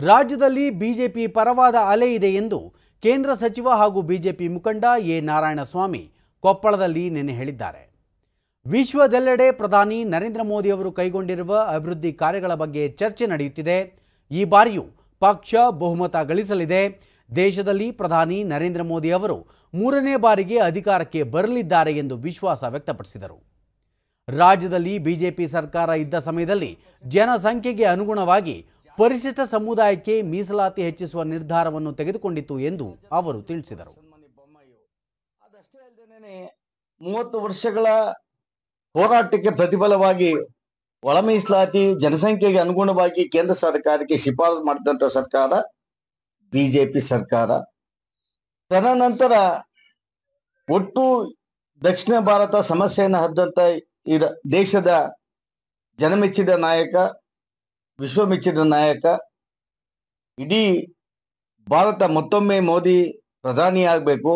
ರಾಜ್ಯದಲ್ಲಿ ಬಿಜೆಪಿ ಪರವಾದ ಅಲೆ ಇದೆ ಎಂದು ಕೇಂದ್ರ ಸಚಿವ ಹಾಗೂ ಬಿಜೆಪಿ ಮುಖಂಡ ಎ ನಾರಾಯಣಸ್ವಾಮಿ ಕೊಪ್ಪಳದಲ್ಲಿ ನಿನ್ನೆ ಹೇಳಿದ್ದಾರೆ. ವಿಶ್ವದೆಲ್ಲೆಡೆ ಪ್ರಧಾನಿ ನರೇಂದ್ರ ಮೋದಿ ಅವರು ಕೈಗೊಂಡಿರುವ ಅಭಿವೃದ್ಧಿ ಕಾರ್ಯಗಳ ಬಗ್ಗೆ ಚರ್ಚೆ ನಡೆಯುತ್ತಿದೆ. ಈ ಬಾರಿಯೂ ಪಕ್ಷ ಬಹುಮತ ಗಳಿಸಲಿದೆ. ದೇಶದಲ್ಲಿ ಪ್ರಧಾನಿ ನರೇಂದ್ರ ಮೋದಿ ಅವರು ಮೂರನೇ ಬಾರಿಗೆ ಅಧಿಕಾರಕ್ಕೆ ಬರಲಿದ್ದಾರೆ ಎಂದು ವಿಶ್ವಾಸ ವ್ಯಕ್ತಪಡಿಸಿದರು. ರಾಜ್ಯದಲ್ಲಿ ಬಿಜೆಪಿ ಸರ್ಕಾರ ಇದ್ದ ಸಮಯದಲ್ಲಿ ಜನಸಂಖ್ಯೆಗೆ ಅನುಗುಣವಾಗಿ ಪರಿಶಿಷ್ಟ ಸಮುದಾಯಕ್ಕೆ ಮೀಸಲಾತಿ ಹೆಚ್ಚಿಸುವ ನಿರ್ಧಾರವನ್ನು ತೆಗೆದುಕೊಂಡಿತು ಎಂದು ಅವರು ತಿಳಿಸಿದರು. 30 ವರ್ಷಗಳ ಹೋರಾಟಕ್ಕೆ ಪ್ರತಿಫಲವಾಗಿ ಒಳ ಮೀಸಲಾತಿ ಜನಸಂಖ್ಯೆಗೆ ಅನುಗುಣವಾಗಿ ಕೇಂದ್ರ ಸರ್ಕಾರಕ್ಕೆ ಶಿಫಾರಸು ಮಾಡಿದಂತ ಸರ್ಕಾರ ಬಿಜೆಪಿ ಸರ್ಕಾರ. ತದನಂತರ ಒಟ್ಟು ದಕ್ಷಿಣ ಭಾರತ ಸಮಸ್ಯೆಯನ್ನು ಹದ್ದಂತ ದೇಶದ ಜನಮೆಚ್ಚಿದ ನಾಯಕ, ವಿಶ್ವಮೆಚ್ಚಿದ ನಾಯಕ, ಇಡೀ ಭಾರತ ಮತ್ತೊಮ್ಮೆ ಮೋದಿ ಪ್ರಧಾನಿ ಆಗಬೇಕು,